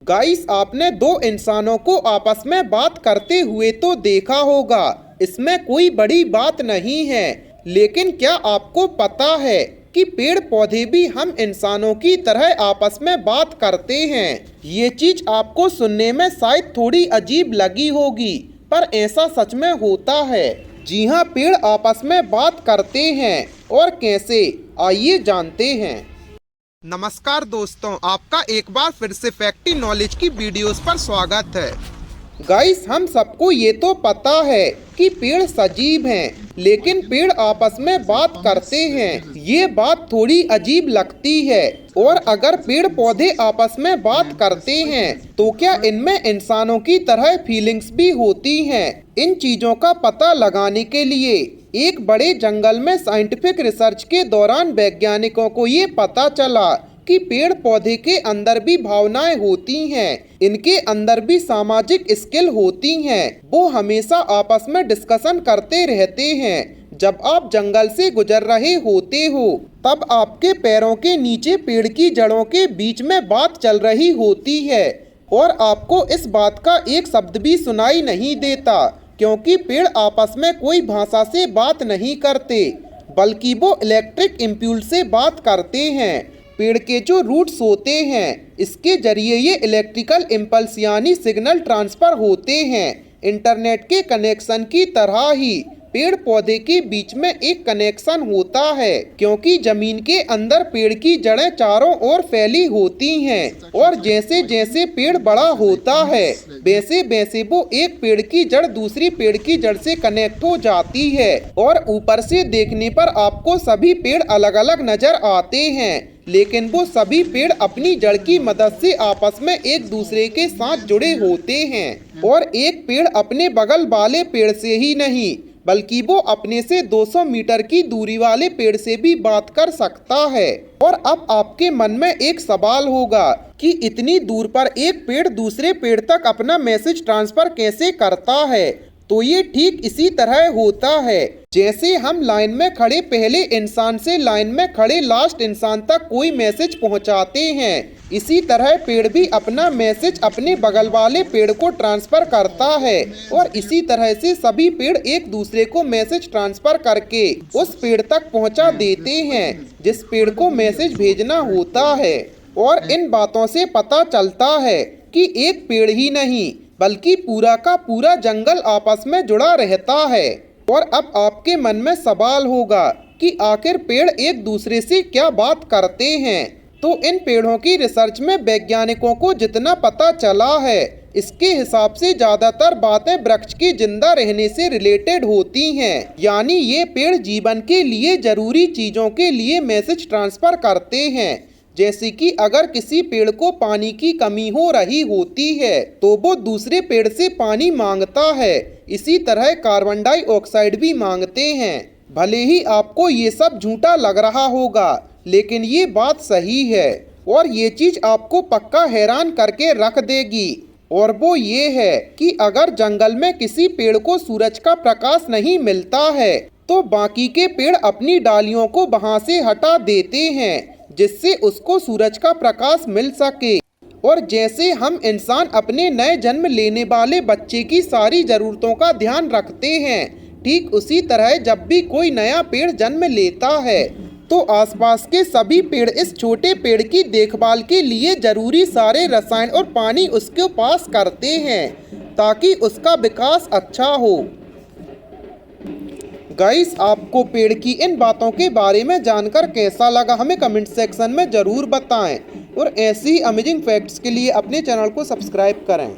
Guys, आपने दो इंसानों को आपस में बात करते हुए तो देखा होगा। इसमें कोई बड़ी बात नहीं है, लेकिन क्या आपको पता है कि पेड़ पौधे भी हम इंसानों की तरह आपस में बात करते हैं। ये चीज आपको सुनने में शायद थोड़ी अजीब लगी होगी, पर ऐसा सच में होता है। जी हाँ, पेड़ आपस में बात करते हैं। और कैसे, आइए जानते हैं। नमस्कार दोस्तों, आपका एक बार फिर से फैक्टी नॉलेज की वीडियोस पर स्वागत है। गाइस, हम सबको ये तो पता है कि पेड़ सजीव हैं, लेकिन पेड़ आपस में बात करते हैं। ये बात थोड़ी अजीब लगती है। और अगर पेड़ पौधे आपस में बात करते हैं तो क्या इनमें इंसानों की तरह फीलिंग्स भी होती हैं? इन चीजों का पता लगाने के लिए एक बड़े जंगल में साइंटिफिक रिसर्च के दौरान वैज्ञानिकों को ये पता चला कि पेड़ पौधे के अंदर भी भावनाएं होती हैं। इनके अंदर भी सामाजिक स्किल होती हैं। वो हमेशा आपस में डिस्कशन करते रहते हैं। जब आप जंगल से गुजर रहे होते हो, तब आपके पैरों के नीचे पेड़ की जड़ों के बीच में बात चल रही होती है, और आपको इस बात का एक शब्द भी सुनाई नहीं देता, क्योंकि पेड़ आपस में कोई भाषा से बात नहीं करते, बल्कि वो इलेक्ट्रिक इम्पल्स से बात करते हैं। पेड़ के जो रूट्स होते हैं, इसके जरिए ये इलेक्ट्रिकल इम्पल्स यानी सिग्नल ट्रांसफर होते हैं। इंटरनेट के कनेक्शन की तरह ही पेड़ पौधे के बीच में एक कनेक्शन होता है, क्योंकि जमीन के अंदर पेड़ की जड़ें चारों ओर फैली होती हैं। और जैसे जैसे पेड़ बड़ा होता है, वैसे वैसे वो एक पेड़ की जड़ दूसरी पेड़ की जड़ से कनेक्ट हो जाती है। और ऊपर से देखने पर आपको सभी पेड़ अलग अलग नजर आते हैं, लेकिन वो सभी पेड़ अपनी जड़ की मदद से आपस में एक दूसरे के साथ जुड़े होते हैं। और एक पेड़ अपने बगल वाले पेड़ से ही नहीं, बल्कि वो अपने से 200 मीटर की दूरी वाले पेड़ से भी बात कर सकता है। और अब आपके मन में एक सवाल होगा कि इतनी दूर पर एक पेड़ दूसरे पेड़ तक अपना मैसेज ट्रांसफर कैसे करता है? तो ये ठीक इसी तरह होता है, जैसे हम लाइन में खड़े पहले इंसान से लाइन में खड़े लास्ट इंसान तक कोई मैसेज पहुंचाते हैं। इसी तरह पेड़ भी अपना मैसेज अपने बगल वाले पेड़ को ट्रांसफर करता है, और इसी तरह से सभी पेड़ एक दूसरे को मैसेज ट्रांसफर करके उस पेड़ तक पहुंचा देते हैं जिस पेड़ को मैसेज भेजना होता है। और इन बातों से पता चलता है कि एक पेड़ ही नहीं, बल्कि पूरा का पूरा जंगल आपस में जुड़ा रहता है। और अब आपके मन में सवाल होगा कि आखिर पेड़ एक दूसरे से क्या बात करते हैं? तो इन पेड़ों की रिसर्च में वैज्ञानिकों को जितना पता चला है, इसके हिसाब से ज्यादातर बातें वृक्ष के जिंदा रहने से रिलेटेड होती हैं। यानी ये पेड़ जीवन के लिए जरूरी चीजों के लिए मैसेज ट्रांसफर करते हैं। जैसे कि अगर किसी पेड़ को पानी की कमी हो रही होती है तो वो दूसरे पेड़ से पानी मांगता है। इसी तरह कार्बन डाइऑक्साइड भी मांगते हैं। भले ही आपको ये सब झूठा लग रहा होगा, लेकिन ये बात सही है, और ये चीज आपको पक्का हैरान करके रख देगी। और वो ये है कि अगर जंगल में किसी पेड़ को सूरज का प्रकाश नहीं मिलता है तो बाकी के पेड़ अपनी डालियों को वहां से हटा देते हैं, जिससे उसको सूरज का प्रकाश मिल सके। और जैसे हम इंसान अपने नए जन्म लेने वाले बच्चे की सारी जरूरतों का ध्यान रखते हैं, ठीक उसी तरह जब भी कोई नया पेड़ जन्म लेता है तो आसपास के सभी पेड़ इस छोटे पेड़ की देखभाल के लिए जरूरी सारे रसायन और पानी उसके पास करते हैं, ताकि उसका विकास अच्छा हो। गाइस, आपको पेड़ की इन बातों के बारे में जानकर कैसा लगा, हमें कमेंट सेक्शन में ज़रूर बताएं। और ऐसी ही अमेजिंग फैक्ट्स के लिए अपने चैनल को सब्सक्राइब करें।